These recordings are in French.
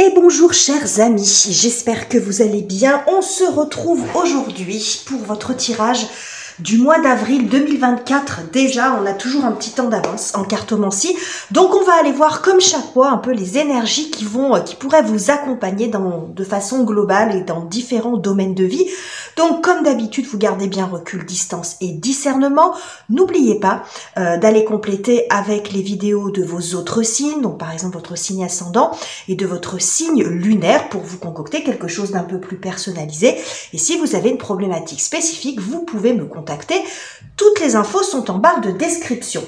Et bonjour chers amis, j'espère que vous allez bien. On se retrouve aujourd'hui pour votre tirage du mois d'avril 2024. Déjà, on a toujours un petit temps d'avance en cartomancie. Donc on va aller voir comme chaque mois un peu les énergies qui pourraient vous accompagner de façon globale et dans différents domaines de vie. Donc comme d'habitude, vous gardez bien recul, distance et discernement. N'oubliez pas d'aller compléter avec les vidéos de vos autres signes, donc par exemple votre signe ascendant et de votre signe lunaire pour vous concocter quelque chose d'un peu plus personnalisé. Et si vous avez une problématique spécifique, vous pouvez me contacter. Toutes les infos sont en barre de description.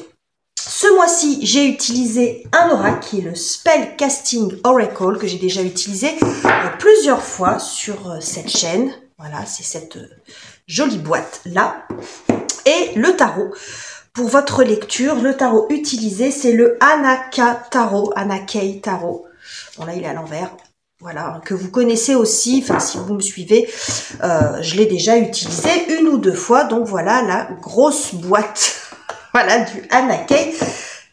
Ce mois-ci, j'ai utilisé un oracle qui est le Spell Casting Oracle que j'ai déjà utilisé plusieurs fois sur cette chaîne. Voilà, c'est cette jolie boîte-là. Et le tarot. Pour votre lecture, le tarot utilisé, c'est le Anaka Tarot. Anakei Tarot. Bon, là, il est à l'envers. Voilà, que vous connaissez aussi, enfin si vous me suivez, je l'ai déjà utilisé une ou deux fois. Donc voilà la grosse boîte voilà, du Anakei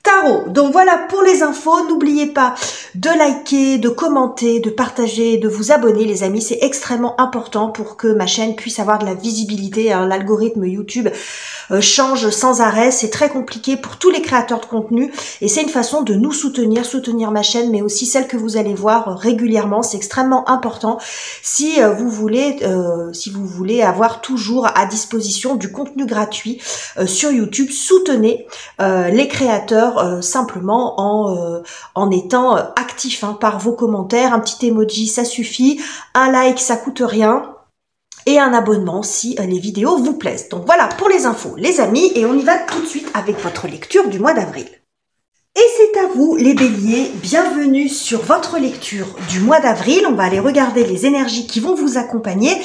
Tarot. Donc voilà pour les infos. N'oubliez pas de liker, de commenter, de partager, de vous abonner les amis. C'est extrêmement important pour que ma chaîne puisse avoir de la visibilité. Hein. L'algorithme YouTube change sans arrêt. C'est très compliqué pour tous les créateurs de contenu. Et c'est une façon de nous soutenir ma chaîne, mais aussi celle que vous allez voir régulièrement. C'est extrêmement important si vous voulez avoir toujours à disposition du contenu gratuit sur YouTube. Soutenez les créateurs simplement en étant actif par vos commentaires. Un petit emoji ça suffit, un like ça coûte rien et un abonnement si les vidéos vous plaisent. Donc voilà pour les infos les amis, et on y va tout de suite avec votre lecture du mois d'avril. Et c'est à vous les béliers, bienvenue sur votre lecture du mois d'avril. On va aller regarder les énergies qui vont vous accompagner.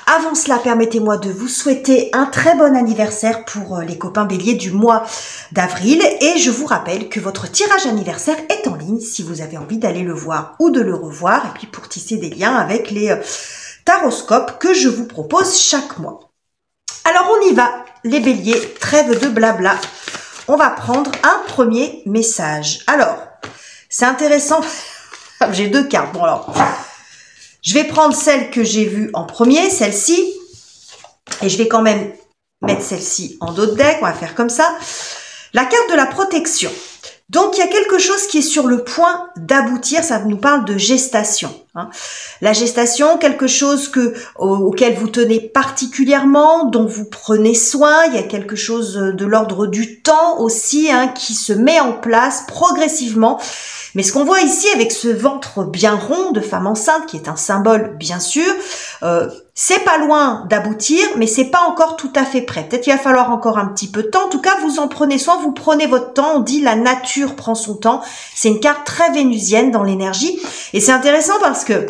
Avant cela, permettez-moi de vous souhaiter un très bon anniversaire pour les copains béliers du mois d'avril. Et je vous rappelle que votre tirage anniversaire est en ligne si vous avez envie d'aller le voir ou de le revoir. Et puis pour tisser des liens avec les taroscopes que je vous propose chaque mois. Alors on y va, les béliers, trêve de blabla. On va prendre un premier message. Alors, c'est intéressant. J'ai deux cartes. Bon alors... je vais prendre celle que j'ai vue en premier, celle-ci. Et je vais quand même mettre celle-ci en dos de deck. On va faire comme ça. La carte de la protection. Donc, il y a quelque chose qui est sur le point d'aboutir. Ça nous parle de gestation. La gestation, quelque chose auquel vous tenez particulièrement, dont vous prenez soin. Il y a quelque chose de l'ordre du temps aussi qui se met en place progressivement. Mais ce qu'on voit ici avec ce ventre bien rond de femme enceinte, qui est un symbole bien sûr, c'est pas loin d'aboutir, mais c'est pas encore tout à fait prêt. Peut-être qu'il va falloir encore un petit peu de temps. En tout cas, vous en prenez soin, vous prenez votre temps. On dit la nature prend son temps. C'est une carte très vénusienne dans l'énergie. Et c'est intéressant parce que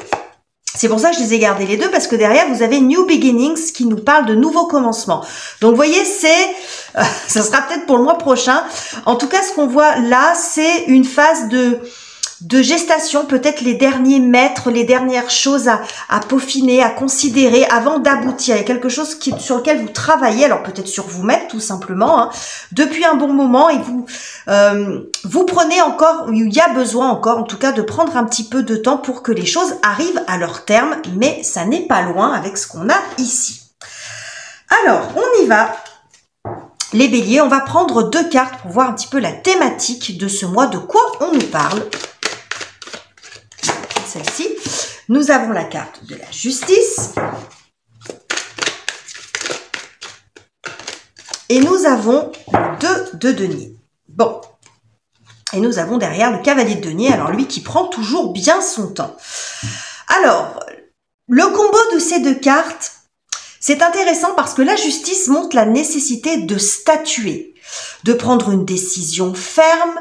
c'est pour ça que je les ai gardés les deux, parce que derrière, vous avez New Beginnings qui nous parle de nouveaux commencements. Donc, vous voyez, ça sera peut-être pour le mois prochain. En tout cas, ce qu'on voit là, c'est une phase de gestation, peut-être les derniers mètres, les dernières choses à peaufiner, à considérer avant d'aboutir. Il y a quelque chose sur lequel vous travaillez, alors peut-être sur vous-même tout simplement, depuis un bon moment, et vous prenez encore, il y a besoin encore en tout cas de prendre un petit peu de temps pour que les choses arrivent à leur terme, mais ça n'est pas loin avec ce qu'on a ici. Alors, on y va. Les béliers, on va prendre deux cartes pour voir un petit peu la thématique de ce mois, de quoi on nous parle. Celle-ci, nous avons la carte de la justice et nous avons le 2 de denier. Bon, et nous avons derrière le cavalier de denier, alors lui qui prend toujours bien son temps. Alors, le combo de ces deux cartes, c'est intéressant parce que la justice montre la nécessité de statuer, de prendre une décision ferme,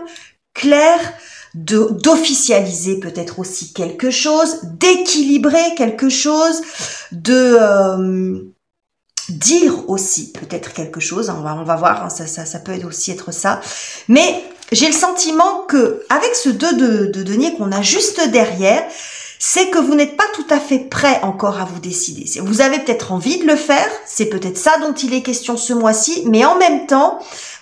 claire, d'officialiser peut-être aussi quelque chose, d'équilibrer quelque chose, de dire aussi peut-être quelque chose. On va voir, ça peut aussi être ça. Mais j'ai le sentiment que avec ce 2 de denier qu'on a juste derrière, c'est que vous n'êtes pas tout à fait prêt encore à vous décider. Vous avez peut-être envie de le faire, c'est peut-être ça dont il est question ce mois-ci, mais en même temps,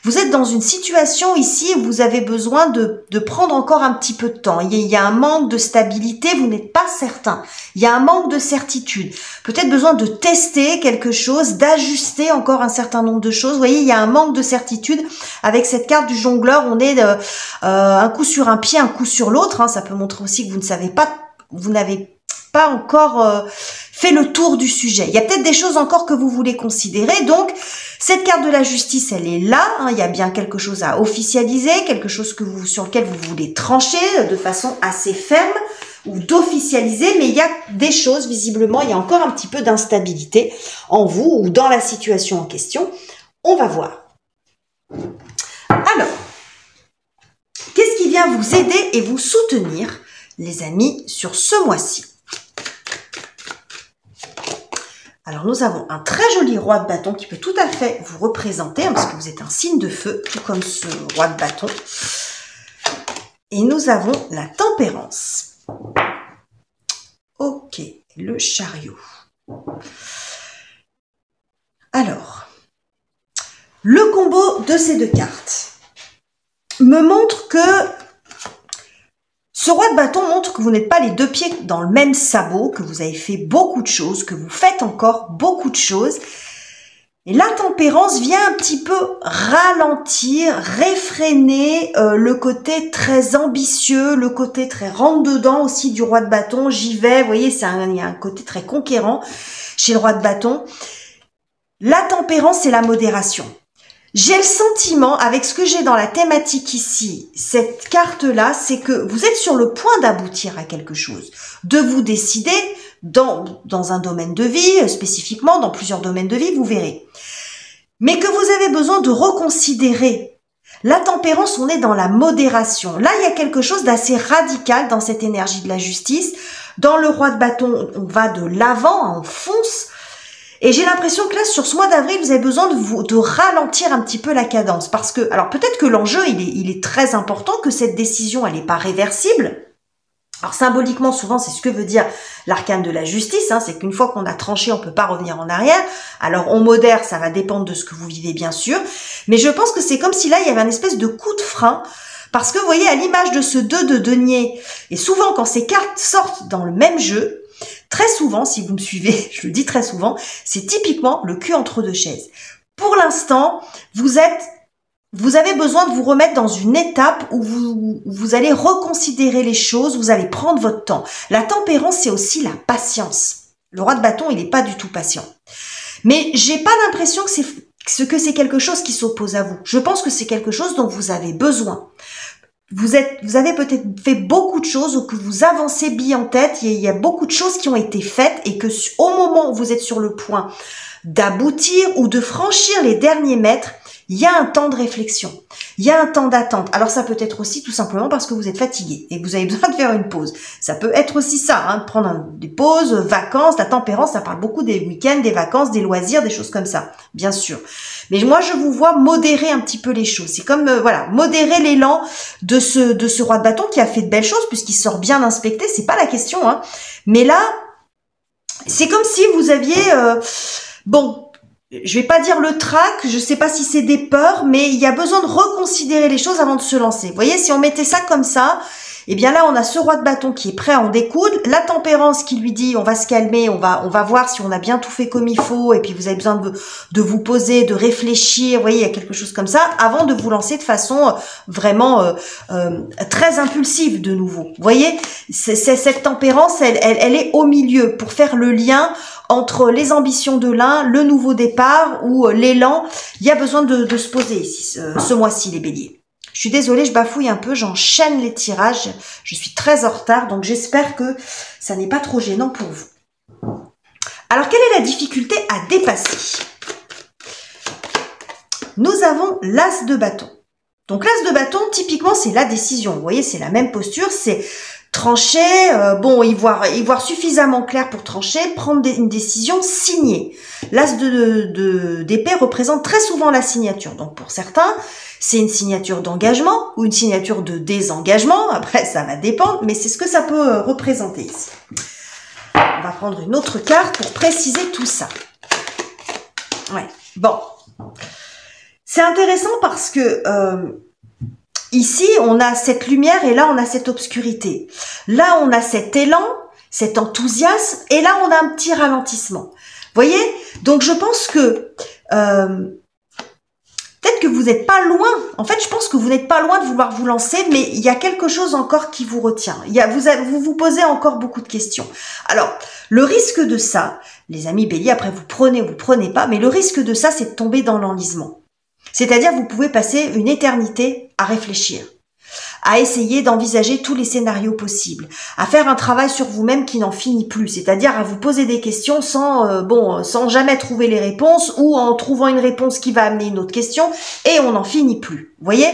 Vous êtes dans une situation ici où vous avez besoin de prendre encore un petit peu de temps. Il y a un manque de stabilité, vous n'êtes pas certain. Il y a un manque de certitude. Peut-être besoin de tester quelque chose, d'ajuster encore un certain nombre de choses. Vous voyez, il y a un manque de certitude. Avec cette carte du jongleur, on est un coup sur un pied, un coup sur l'autre. Hein. Ça peut montrer aussi que vous ne savez pas, vous n'avez pas encore fait le tour du sujet. Il y a peut-être des choses encore que vous voulez considérer. Donc, cette carte de la justice, elle est là. Hein. Il y a bien quelque chose à officialiser, quelque chose sur lequel vous voulez trancher de façon assez ferme ou d'officialiser. Mais il y a des choses, visiblement, il y a encore un petit peu d'instabilité en vous ou dans la situation en question. On va voir. Alors, qu'est-ce qui vient vous aider et vous soutenir, les amis, sur ce mois-ci? Alors, nous avons un très joli roi de bâton qui peut tout à fait vous représenter, hein, parce que vous êtes un signe de feu, tout comme ce roi de bâton. Et nous avons la tempérance. Ok, le chariot. Alors, le combo de ces deux cartes me montre que ce roi de bâton montre que vous n'êtes pas les deux pieds dans le même sabot, que vous avez fait beaucoup de choses, que vous faites encore beaucoup de choses. Et la tempérance vient un petit peu ralentir, réfréner le côté très ambitieux, le côté très rentre-dedans aussi du roi de bâton. J'y vais, vous voyez, il y a un côté très conquérant chez le roi de bâton. La tempérance, c'est la modération. J'ai le sentiment, avec ce que j'ai dans la thématique ici, cette carte-là, c'est que vous êtes sur le point d'aboutir à quelque chose, de vous décider dans un domaine de vie, spécifiquement dans plusieurs domaines de vie, vous verrez. Mais que vous avez besoin de reconsidérer. La tempérance, on est dans la modération. Là, il y a quelque chose d'assez radical dans cette énergie de la justice. Dans le roi de bâton, on va de l'avant, on fonce. Et j'ai l'impression que là, sur ce mois d'avril, vous avez besoin de ralentir un petit peu la cadence. Parce que, alors peut-être que l'enjeu, il est très important, que cette décision, elle n'est pas réversible. Alors symboliquement, souvent, c'est ce que veut dire l'arcane de la justice. Hein, c'est qu'une fois qu'on a tranché, on peut pas revenir en arrière. Alors on modère, ça va dépendre de ce que vous vivez, bien sûr. Mais je pense que c'est comme si là, il y avait un espèce de coup de frein. Parce que, vous voyez, à l'image de ce 2 de denier, et souvent, quand ces cartes sortent dans le même jeu, très souvent, si vous me suivez, je le dis très souvent, c'est typiquement le cul entre deux chaises. Pour l'instant, vous avez besoin de vous remettre dans une étape où vous allez reconsidérer les choses, vous allez prendre votre temps. La tempérance, c'est aussi la patience. Le roi de bâton, il n'est pas du tout patient. Mais j'ai pas l'impression que c'est quelque chose qui s'oppose à vous. Je pense que c'est quelque chose dont vous avez besoin. Vous avez peut-être fait beaucoup de choses ou que vous avancez bille en tête. Il y a beaucoup de choses qui ont été faites et que au moment où vous êtes sur le point d'aboutir ou de franchir les derniers mètres, il y a un temps de réflexion, il y a un temps d'attente. Alors ça peut être aussi tout simplement parce que vous êtes fatigué et que vous avez besoin de faire une pause. Ça peut être aussi ça, hein, de prendre des pauses, vacances. La tempérance, ça parle beaucoup des week-ends, des vacances, des loisirs, des choses comme ça, bien sûr. Mais moi, je vous vois modérer un petit peu les choses. C'est comme, voilà, modérer l'élan de ce roi de bâton qui a fait de belles choses puisqu'il sort bien inspecté. C'est pas la question, hein. Mais là, c'est comme si vous aviez, bon, je vais pas dire le trac, je sais pas si c'est des peurs, mais il y a besoin de reconsidérer les choses avant de se lancer. Vous voyez, si on mettait ça comme ça, eh bien là, on a ce roi de bâton qui est prêt à en découdre, la tempérance qui lui dit on va se calmer, on va voir si on a bien tout fait comme il faut, et puis vous avez besoin de vous poser, de réfléchir, vous voyez, il y a quelque chose comme ça, avant de vous lancer de façon vraiment très impulsive de nouveau. Vous voyez, cette tempérance, elle est au milieu pour faire le lien entre les ambitions de l'un, le nouveau départ ou l'élan. Il y a besoin de se poser ici, ce mois-ci, les béliers. Je suis désolée, je bafouille un peu, j'enchaîne les tirages. Je suis très en retard, donc j'espère que ça n'est pas trop gênant pour vous. Alors, quelle est la difficulté à dépasser? Nous avons l'as de bâton. Donc, l'as de bâton, typiquement, c'est la décision. Vous voyez, c'est la même posture, c'est trancher, bon, y voir suffisamment clair pour trancher, prendre une décision signée. L'as d'épée représente très souvent la signature. Donc, pour certains, c'est une signature d'engagement ou une signature de désengagement. Après, ça va dépendre, mais c'est ce que ça peut représenter ici. On va prendre une autre carte pour préciser tout ça. Ouais, bon. C'est intéressant parce que ici, on a cette lumière et là, on a cette obscurité. Là, on a cet élan, cet enthousiasme et là, on a un petit ralentissement. Vous voyez? Donc, je pense que peut-être que vous n'êtes pas loin. En fait, je pense que vous n'êtes pas loin de vouloir vous lancer, mais il y a quelque chose encore qui vous retient. Vous vous posez encore beaucoup de questions. Alors, le risque de ça, les amis béliers, après vous prenez pas, mais le risque de ça, c'est de tomber dans l'enlisement. C'est-à-dire, vous pouvez passer une éternité à réfléchir, à essayer d'envisager tous les scénarios possibles, à faire un travail sur vous-même qui n'en finit plus, c'est-à-dire à vous poser des questions sans jamais trouver les réponses ou en trouvant une réponse qui va amener une autre question et on n'en finit plus. Vous voyez?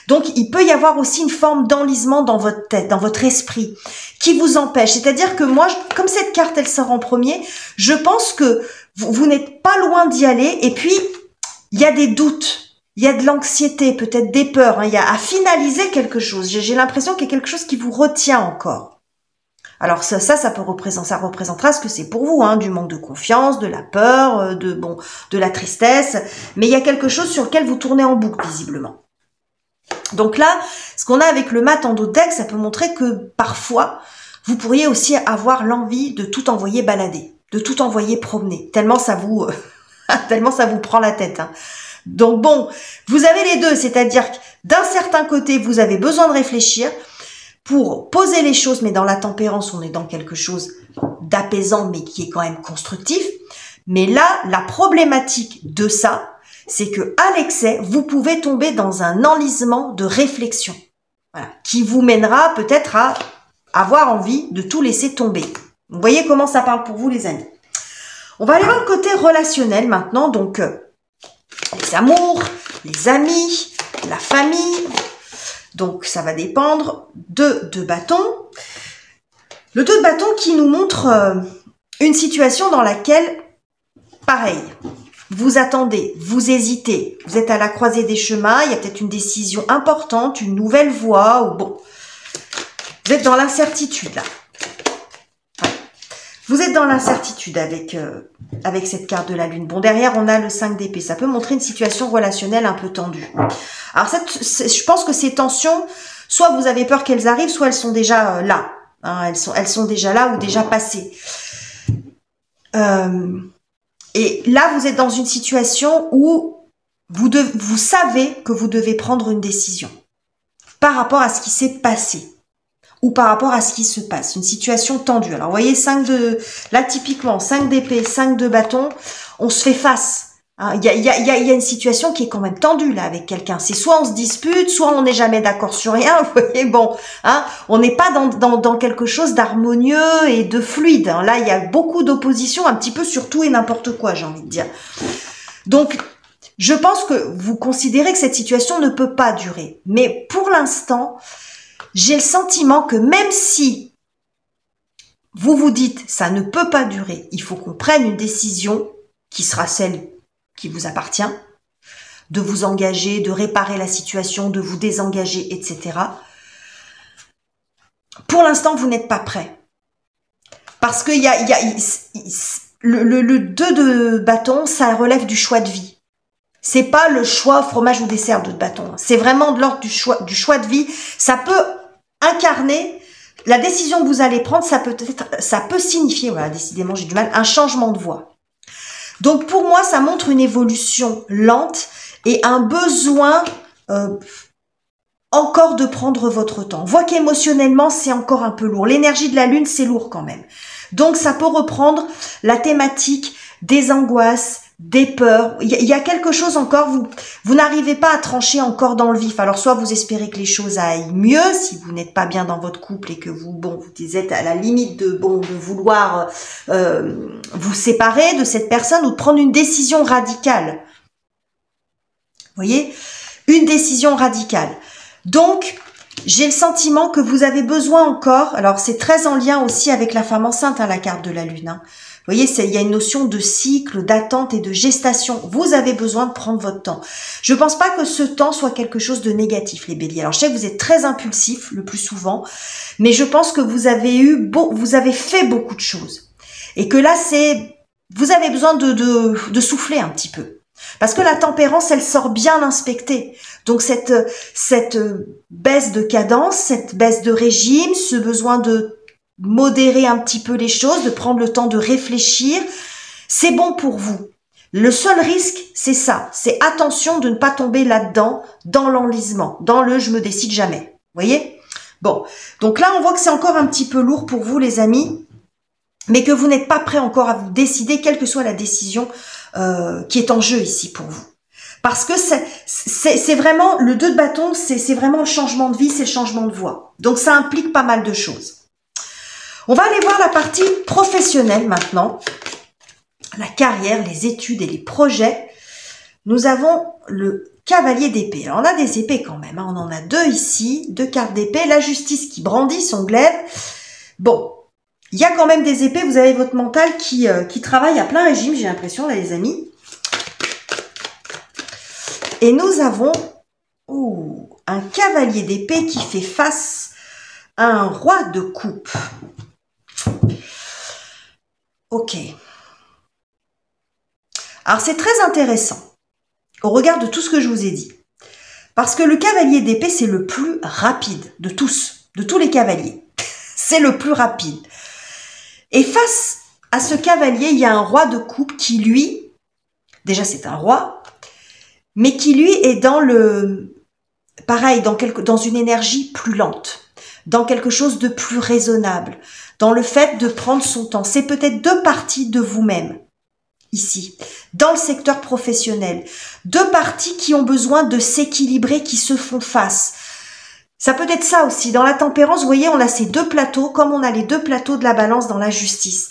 Donc, il peut y avoir aussi une forme d'enlisement dans votre tête, dans votre esprit, qui vous empêche. C'est-à-dire que moi, comme cette carte, elle sort en premier, je pense que vous n'êtes pas loin d'y aller et puis, il y a des doutes. Il y a de l'anxiété, peut-être des peurs, hein. Il y a à finaliser quelque chose. J'ai l'impression qu'il y a quelque chose qui vous retient encore. Alors ça représentera ce que c'est pour vous, hein, du manque de confiance, de la peur, de la tristesse. Mais il y a quelque chose sur lequel vous tournez en boucle, visiblement. Donc là, ce qu'on a avec le mat en dos de deck, ça peut montrer que parfois, vous pourriez aussi avoir l'envie de tout envoyer balader, de tout envoyer promener, tellement ça vous prend la tête, hein. Donc bon, vous avez les deux, c'est-à-dire que d'un certain côté, vous avez besoin de réfléchir pour poser les choses, mais dans la tempérance, on est dans quelque chose d'apaisant, mais qui est quand même constructif. Mais là, la problématique de ça, c'est que à l'excès, vous pouvez tomber dans un enlisement de réflexion, voilà, qui vous mènera peut-être à avoir envie de tout laisser tomber. Vous voyez comment ça parle pour vous, les amis. On va aller voir le côté relationnel maintenant, donc les amours, les amis, la famille. Donc, ça va dépendre de 2 bâtons. Le 2 de bâtons qui nous montre une situation dans laquelle, pareil, vous attendez, vous hésitez, vous êtes à la croisée des chemins, il y a peut-être une décision importante, une nouvelle voie, ou bon, vous êtes dans l'incertitude là. Vous êtes dans l'incertitude avec cette carte de la lune. Bon, derrière, on a le 5 d'épée. Ça peut montrer une situation relationnelle un peu tendue. Alors, je pense que ces tensions, soit vous avez peur qu'elles arrivent, soit elles sont déjà là. Hein, elles sont déjà là ou déjà passées. Et là, vous êtes dans une situation où vous savez que vous devez prendre une décision par rapport à ce qui s'est passé. Ou par rapport à ce qui se passe, une situation tendue. Alors, vous voyez, là, typiquement, 5 d'épée, 5 de bâton, on se fait face. Hein. Il y a une situation qui est quand même tendue, là, avec quelqu'un. C'est soit on se dispute, soit on n'est jamais d'accord sur rien, vous voyez, bon, hein, on n'est pas dans quelque chose d'harmonieux et de fluide. Hein. Là, il y a beaucoup d'opposition, un petit peu sur tout et n'importe quoi, j'ai envie de dire. Donc, je pense que vous considérez que cette situation ne peut pas durer. Mais pour l'instant, j'ai le sentiment que même si vous vous dites ça ne peut pas durer, il faut qu'on prenne une décision qui sera celle qui vous appartient, de vous engager, de réparer la situation, de vous désengager, etc. Pour l'instant, vous n'êtes pas prêt. Parce que le 2 de bâton, ça relève du choix de vie. C'est pas le choix fromage ou dessert de bâton. C'est vraiment de l'ordre du choix de vie. Ça peut incarner la décision que vous allez prendre. Ça peut signifier, voilà, décidément j'ai du mal, un changement de voie. Donc pour moi, ça montre une évolution lente et un besoin encore de prendre votre temps. On voit qu'émotionnellement, c'est encore un peu lourd. L'énergie de la lune, c'est lourd quand même. Donc ça peut reprendre la thématique des angoisses, des peurs. Il y a quelque chose encore, vous n'arrivez pas à trancher encore dans le vif. Alors soit vous espérez que les choses aillent mieux si vous n'êtes pas bien dans votre couple et que vous êtes à la limite de vouloir vous séparer de cette personne ou de prendre une décision radicale. Vous voyez, une décision radicale. Donc, j'ai le sentiment que vous avez besoin encore, alors c'est très en lien aussi avec la femme enceinte, hein, la carte de la lune, hein. Vous voyez, il y a une notion de cycle, d'attente et de gestation. Vous avez besoin de prendre votre temps. Je ne pense pas que ce temps soit quelque chose de négatif, les béliers. Alors, je sais que vous êtes très impulsifs le plus souvent, mais je pense que vous avez fait beaucoup de choses. Et que là, vous avez besoin de souffler un petit peu. Parce que la tempérance, elle sort bien l'inspecter. Donc cette baisse de cadence, cette baisse de régime, ce besoin de modérer un petit peu les choses, de prendre le temps de réfléchir, c'est bon pour vous. Le seul risque, c'est ça. C'est attention de ne pas tomber là-dedans, dans l'enlisement, dans le « je me décide jamais ». Voyez? Bon, donc là, on voit que c'est encore un petit peu lourd pour vous, les amis, mais que vous n'êtes pas prêt encore à vous décider, quelle que soit la décision qui est en jeu ici pour vous. Parce que c'est vraiment, le 2 de bâton, c'est vraiment le changement de vie, c'est le changement de voie. Donc ça implique pas mal de choses. On va aller voir la partie professionnelle maintenant. La carrière, les études et les projets. Nous avons le cavalier d'épée. Alors on a des épées quand même, hein. On en a 2 ici, 2 cartes d'épée. La justice qui brandit son glaive. Bon, il y a quand même des épées. Vous avez votre mental qui travaille à plein régime, j'ai l'impression, là, les amis. Et nous avons un cavalier d'épée qui fait face à un roi de coupe. Ok. Alors c'est très intéressant au regard de tout ce que je vous ai dit. Parce que le cavalier d'épée, c'est le plus rapide de tous les cavaliers. C'est le plus rapide. Et face à ce cavalier, il y a un roi de coupe qui, lui, déjà c'est un roi, mais qui, lui, est dans dans une énergie plus lente, dans quelque chose de plus raisonnable, dans le fait de prendre son temps. C'est peut-être 2 parties de vous-même, ici, dans le secteur professionnel. 2 parties qui ont besoin de s'équilibrer, qui se font face. Ça peut être ça aussi. Dans la tempérance, vous voyez, on a ces 2 plateaux, comme on a les 2 plateaux de la balance dans la justice.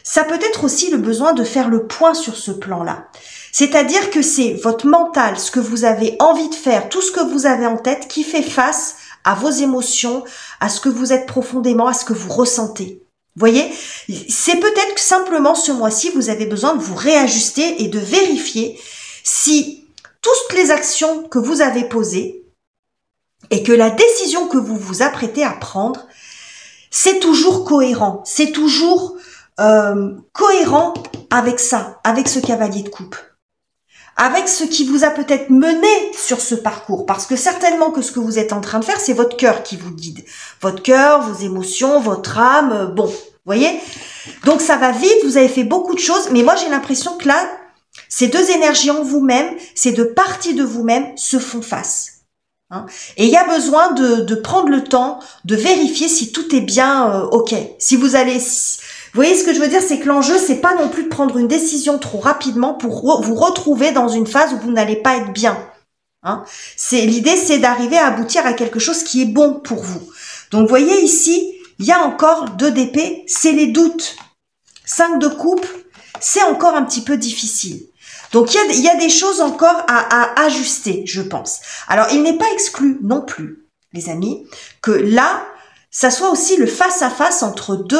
Ça peut être aussi le besoin de faire le point sur ce plan-là. C'est-à-dire que c'est votre mental, ce que vous avez envie de faire, tout ce que vous avez en tête qui fait face à vos émotions, à ce que vous êtes profondément, à ce que vous ressentez. Vous voyez, c'est peut-être que simplement ce mois-ci, vous avez besoin de vous réajuster et de vérifier si toutes les actions que vous avez posées et que la décision que vous vous apprêtez à prendre, c'est toujours cohérent, c'est toujours cohérent avec ça, avec ce cavalier de coupe. Avec ce qui vous a peut-être mené sur ce parcours. Parce que certainement que ce que vous êtes en train de faire, c'est votre cœur qui vous guide. Votre cœur, vos émotions, votre âme, bon, vous voyez. Donc ça va vite, vous avez fait beaucoup de choses, mais moi j'ai l'impression que là, ces 2 énergies en vous-même, ces 2 parties de vous-même se font face. Hein. Et il y a besoin de prendre le temps de vérifier si tout est bien ok. Si vous allez... Vous voyez ce que je veux dire, c'est que l'enjeu, c'est pas non plus de prendre une décision trop rapidement pour vous retrouver dans une phase où vous n'allez pas être bien. Hein. L'idée, c'est d'arriver à aboutir à quelque chose qui est bon pour vous. Donc, vous voyez ici, il y a encore 2 d'épée, c'est les doutes. 5 de coupe, c'est encore un petit peu difficile. Donc, il y a des choses encore à ajuster, je pense. Alors, il n'est pas exclu non plus, les amis, que là, ça soit aussi le face-à-face entre 2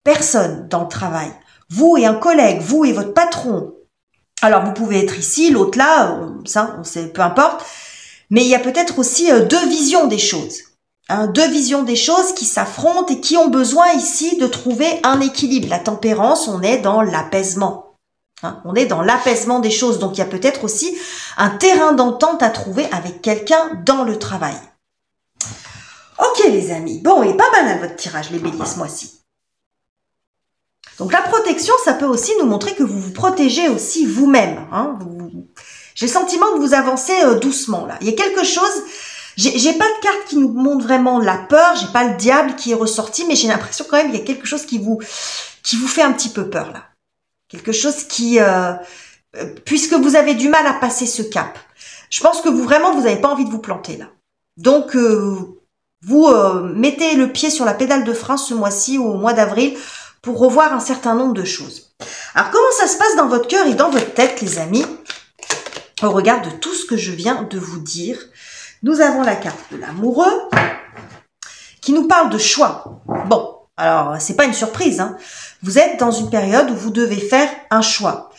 personnes dans le travail. Vous et un collègue, vous et votre patron. Alors, vous pouvez être ici, l'autre là, ça, on sait, peu importe. Mais il y a peut-être aussi 2 visions des choses. Hein, 2 visions des choses qui s'affrontent et qui ont besoin ici de trouver un équilibre. La tempérance, on est dans l'apaisement. Hein, on est dans l'apaisement des choses. Donc, il y a peut-être aussi un terrain d'entente à trouver avec quelqu'un dans le travail. Ok, les amis. Bon, et pas banal votre tirage, les béliers, ce mois-ci. Donc la protection, ça peut aussi nous montrer que vous vous protégez aussi vous-même. Hein. J'ai le sentiment que vous avancez doucement là. Il y a quelque chose, j'ai pas de carte qui nous montre vraiment la peur, j'ai pas le diable qui est ressorti, mais j'ai l'impression quand même qu'il y a quelque chose qui vous fait un petit peu peur là. Quelque chose qui, puisque vous avez du mal à passer ce cap. Je pense que vous n'avez pas envie de vous planter là. Donc vous mettez le pied sur la pédale de frein ce mois-ci ou au mois d'avril pour revoir un certain nombre de choses. Alors, comment ça se passe dans votre cœur et dans votre tête, les amis, au regard de tout ce que je viens de vous dire? Nous avons la carte de l'amoureux qui nous parle de choix. Bon, alors, c'est pas une surprise, hein. Vous êtes dans une période où vous devez faire un choix.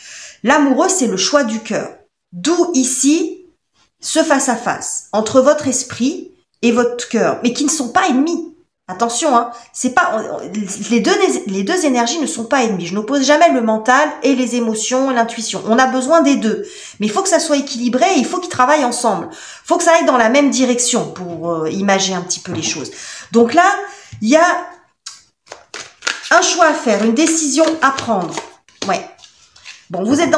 L'amoureux, c'est le choix du cœur. D'où ici, ce face-à-face entre votre esprit et votre cœur, mais qui ne sont pas ennemis. Attention, hein, c'est pas les deux énergies ne sont pas ennemies. Je n'oppose jamais le mental et les émotions et l'intuition. On a besoin des deux, mais il faut que ça soit équilibré et il faut qu'ils travaillent ensemble. Il faut que ça aille dans la même direction pour imager un petit peu les choses. Donc là, il y a un choix à faire, une décision à prendre. Ouais. Bon, vous êtes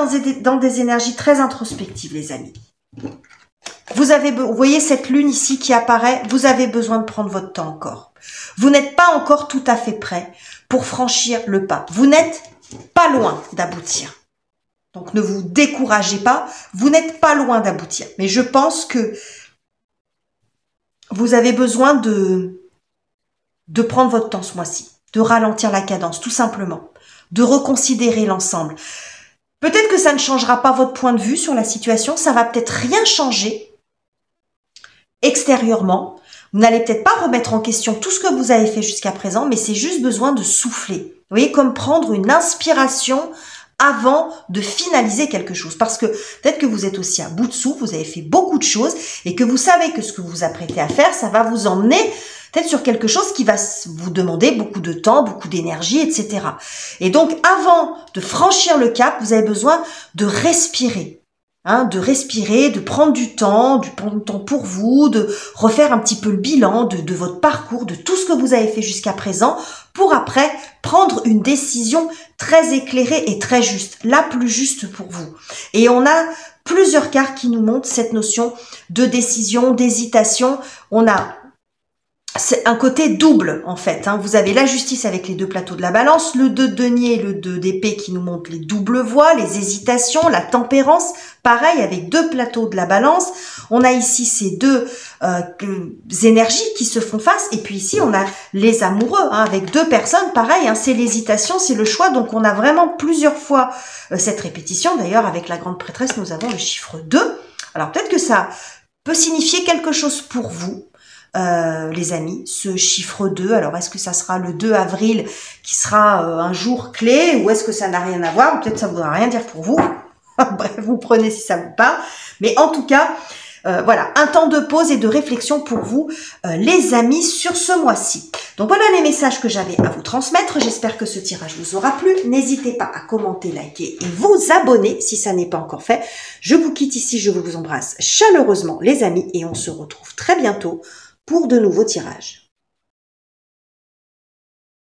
dans des énergies très introspectives, les amis. Vous voyez cette lune ici qui apparaît, vous avez besoin de prendre votre temps encore. Vous n'êtes pas encore tout à fait prêt pour franchir le pas. Vous n'êtes pas loin d'aboutir. Donc ne vous découragez pas, vous n'êtes pas loin d'aboutir. Mais je pense que vous avez besoin de prendre votre temps ce mois-ci, de ralentir la cadence, tout simplement, de reconsidérer l'ensemble. Peut-être que ça ne changera pas votre point de vue sur la situation, ça va peut-être rien changer extérieurement. Vous n'allez peut-être pas remettre en question tout ce que vous avez fait jusqu'à présent, mais c'est juste besoin de souffler. Vous voyez, comme prendre une inspiration avant de finaliser quelque chose. Parce que peut-être que vous êtes aussi à bout de souffle, vous avez fait beaucoup de choses et que vous savez que ce que vous vous apprêtez à faire, ça va vous emmener peut-être sur quelque chose qui va vous demander beaucoup de temps, beaucoup d'énergie, etc. Et donc, avant de franchir le cap, vous avez besoin de respirer. De respirer, de prendre du temps pour vous, de refaire un petit peu le bilan de votre parcours, de tout ce que vous avez fait jusqu'à présent, pour après prendre une décision très éclairée et très juste, la plus juste pour vous. Et on a plusieurs cartes qui nous montrent cette notion de décision, d'hésitation. C'est un côté double en fait. Vous avez la justice avec les deux plateaux de la balance, le 2 de denier et le 2 d'épée qui nous montrent les doubles voies, les hésitations, la tempérance. Pareil avec deux plateaux de la balance. On a ici ces deux énergies qui se font face. Et puis ici on a les amoureux avec deux personnes. Pareil, c'est l'hésitation, c'est le choix. Donc on a vraiment plusieurs fois cette répétition. D'ailleurs avec la grande prêtresse nous avons le chiffre 2. Alors peut-être que ça peut signifier quelque chose pour vous. Les amis, ce chiffre 2, alors est-ce que ça sera le 2 avril qui sera un jour clé ou est-ce que ça n'a rien à voir, peut-être ça ne voudra rien dire pour vous, bref, vous prenez si ça vous parle, mais en tout cas, voilà, un temps de pause et de réflexion pour vous, les amis, sur ce mois-ci. Donc voilà les messages que j'avais à vous transmettre, j'espère que ce tirage vous aura plu, n'hésitez pas à commenter, liker et vous abonner si ça n'est pas encore fait. Je vous quitte ici, je vous embrasse chaleureusement les amis et on se retrouve très bientôt pour de nouveaux tirages.